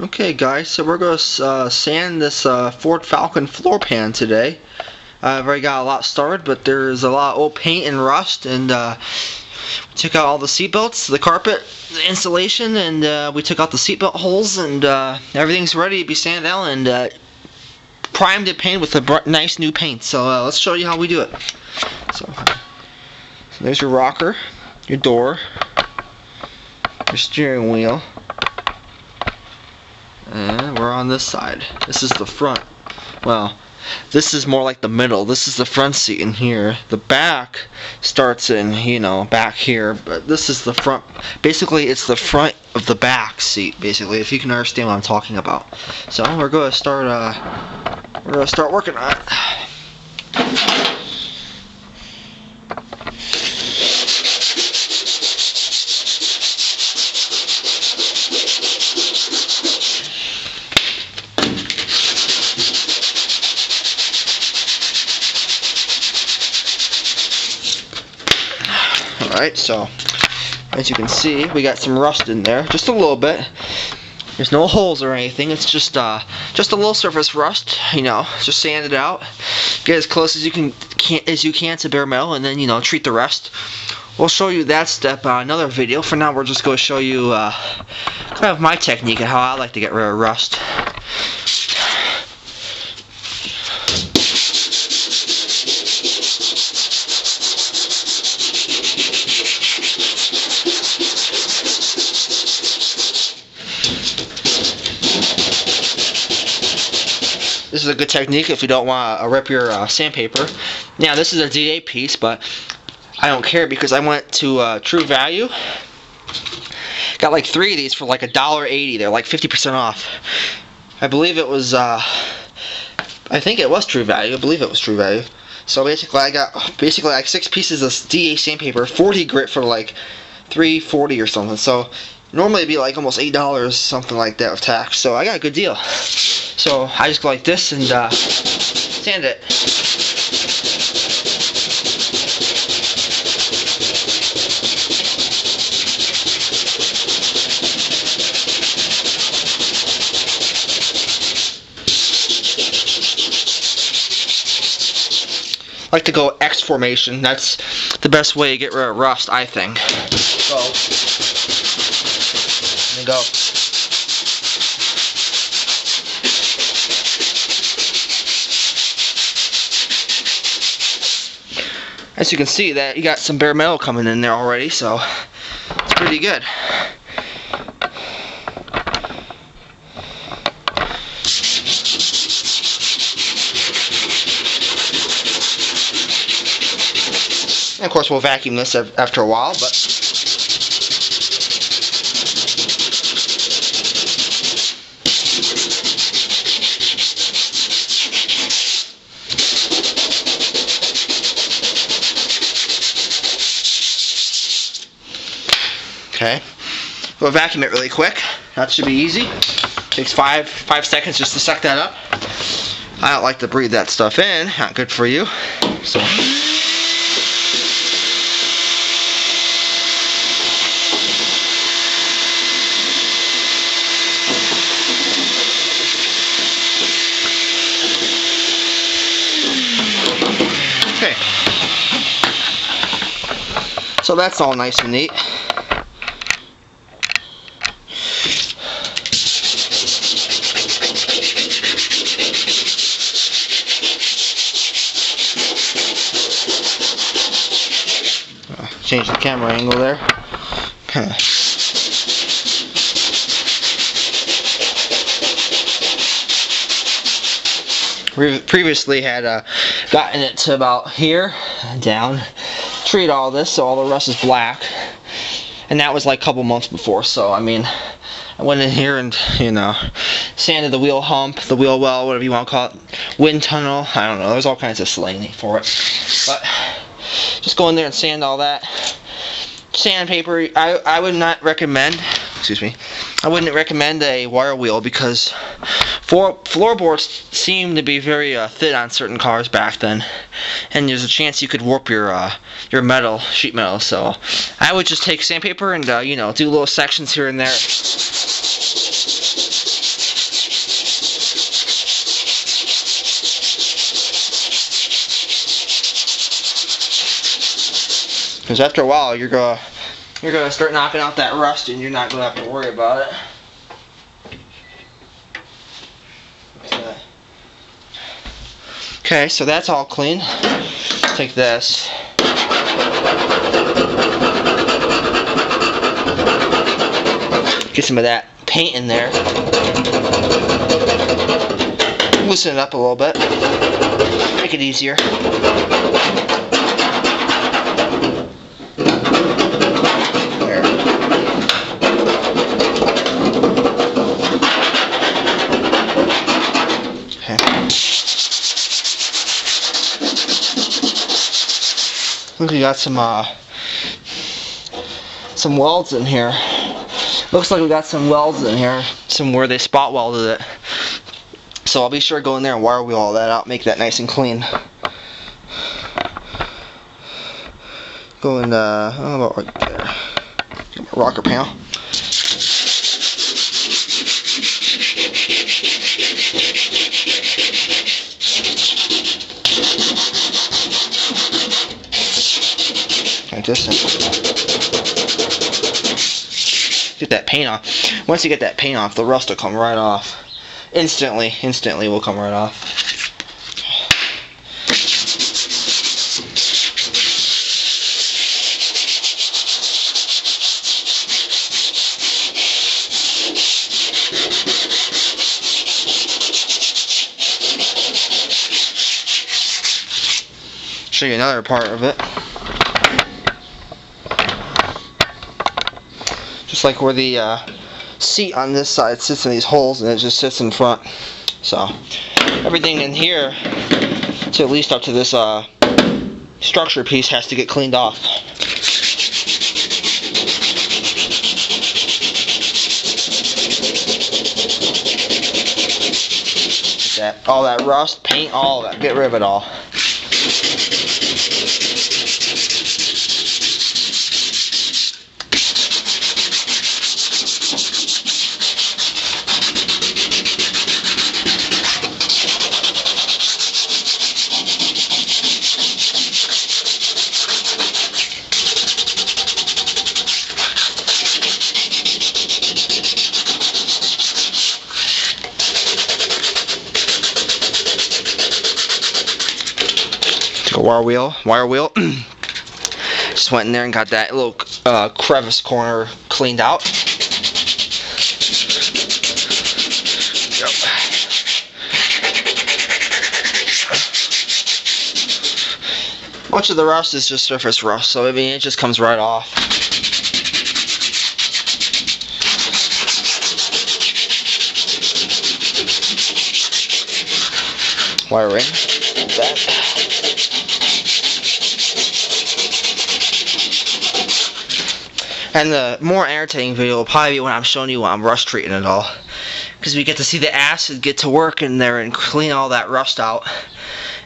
Okay guys, so we're going to sand this Ford Falcon floor pan today. I've already got a lot started, but there's a lot of old paint and rust, and we took out all the seat belts, the carpet, the insulation, and we took out the seat belt holes, and everything's ready to be sanded out and primed and painted with a nice new paint. So let's show you how we do it. So there's your rocker, your door, your steering wheel. And we're on this side. This is the front. Well, this is more like the middle. This is the front seat in here. The back starts in, back here. But this is the front. Basically, it's the front of the back seat, basically, if you can understand what I'm talking about. So we're going to start. Working on it. Alright, so as you can see, we got some rust in there, just a little bit. There's no holes or anything. It's just a little surface rust. Just sand it out, get as close as you can to bare metal, and then treat the rest. We'll show you that step on another video. For now, we're just going to show you kind of my technique and how I like to get rid of rust. This is a good technique if you don't want to rip your sandpaper. Now, this is a D8 piece, but I don't care because I went to True Value. Got like 3 of these for like $1.80. They're like 50% off. I believe it was, I think it was True Value. I believe it was True Value. So basically, I got like 6 pieces of D8 sandpaper, 40 grit for like $3.40 or something. So normally it'd be like almost $8, something like that with tax. So I got a good deal. So I just go like this and sand it. I like to go X formation. That's the best way to get rid of rust, I think. So, and go. As you can see, that you got some bare metal coming in there already, so it's pretty good. And of course, we'll vacuum this after a while, but okay, we'll vacuum it really quick. That should be easy. Takes five seconds just to suck that up. I don't like to breathe that stuff in. Not good for you. So. Okay. So that's all nice and neat. Change the camera angle there. Previously had gotten it to about here, down, treat all this so all the rust is black, and that was like a couple months before. So I mean, I went in here and sanded the wheel hump, the wheel well, whatever you want to call it, wind tunnel. I don't know. There's all kinds of slang for it, but just go in there and sand all that. Sandpaper, I would not recommend, I wouldn't recommend a wire wheel because floorboards seem to be very thin on certain cars back then, and there's a chance you could warp your metal, sheet metal. So I would just take sandpaper and do little sections here and there. Because after a while, you're gonna start knocking out that rust, and you're not gonna have to worry about it. Okay, so that's all clean. Take this. Get some of that paint in there. Loosen it up a little bit. Make it easier. There. Okay. Look, we got some welds in here. Looks like we got some welds in here, where they spot welded it. So I'll be sure to go in there and wire wheel all that out, make that nice and clean. Go in, I don't know about right there. Get my rocker panel. Like this. Get that paint off. Once you get that paint off, the rust will come right off. Instantly will come right off. Show you another part of it. Just like where the seat on this side sits in these holes, and it just sits in front. So everything in here, to at least up to this structure piece, has to get cleaned off. All that rust, paint, all of that, get rid of it all. Wire wheel. Just went in there and got that little crevice corner cleaned out. Yep. Much of the rust is just surface rust, so I mean it just comes right off. Wiring. That. And the more entertaining video will probably be when I'm showing you when I'm rust treating it all. Because we get to see the acid get to work in there and clean all that rust out.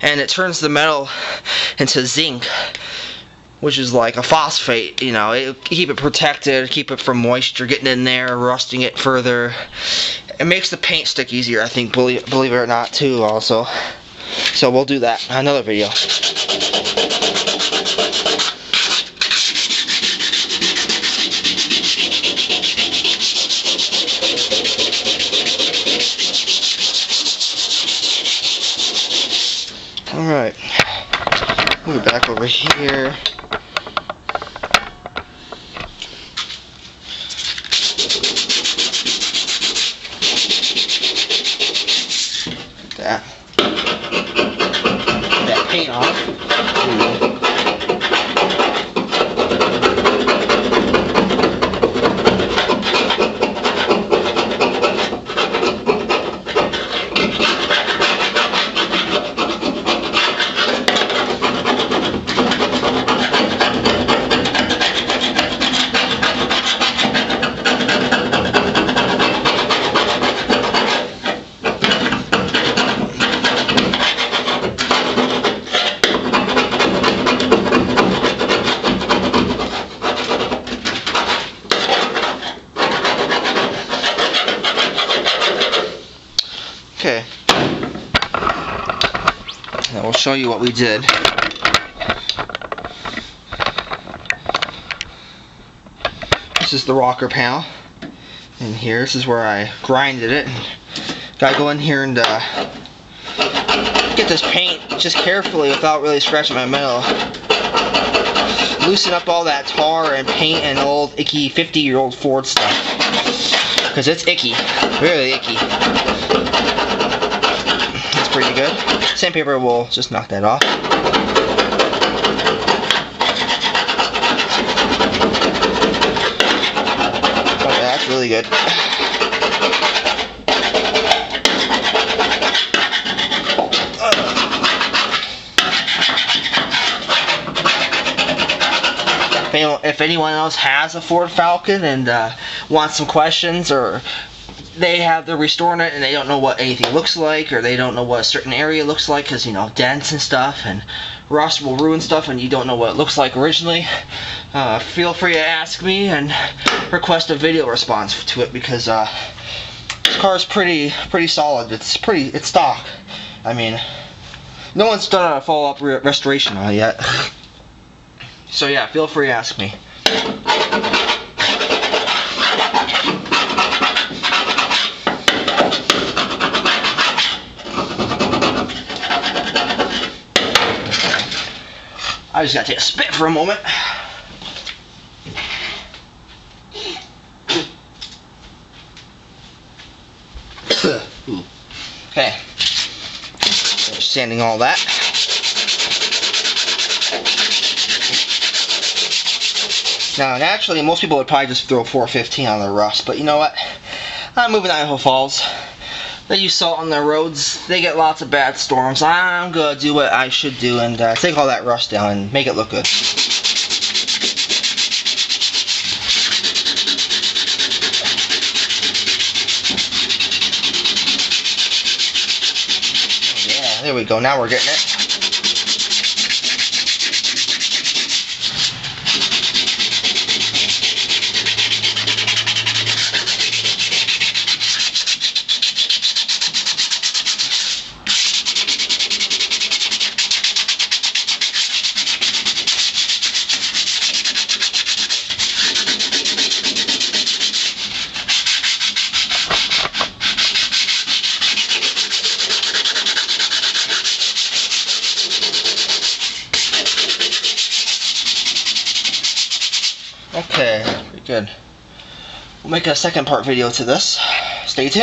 And it turns the metal into zinc, which is like a phosphate, you know. It keep it protected, keep it from moisture getting in there, rusting it further. It makes the paint stick easier, I think, believe it or not, too, also. So we'll do that in another video. Alright, move it back over here. That. Get that paint off. Okay. Now we'll show you what we did. this is the rocker panel. And here, this is where I grinded it. Gotta go in here and get this paint just carefully without really scratching my metal. Loosen up all that tar and paint and old icky 50-year-old Ford stuff. Because it's icky. Really icky. That's pretty good. Sandpaper will just knock that off. Oh, that's really good. If anyone else has a Ford Falcon and wants some questions, or they have the restoring it and they don't know what anything looks like, or they don't know what a certain area looks like, because, you know, dents and stuff and rust will ruin stuff and you don't know what it looks like originally, feel free to ask me and request a video response to it, because this car is pretty solid. It's stock. I mean, no one's done a follow-up restoration on it yet. So yeah, feel free to ask me. I just gotta take a spit for a moment. Okay. Just sanding all that. Now, naturally, most people would probably just throw 415 on their rust, but you know what? I'm moving to Idaho Falls. They use salt on their roads. They get lots of bad storms. I'm gonna do what I should do and take all that rust down and make it look good. Yeah, there we go. Now we're getting it. Okay, pretty good. We'll make a second part video to this. Stay tuned.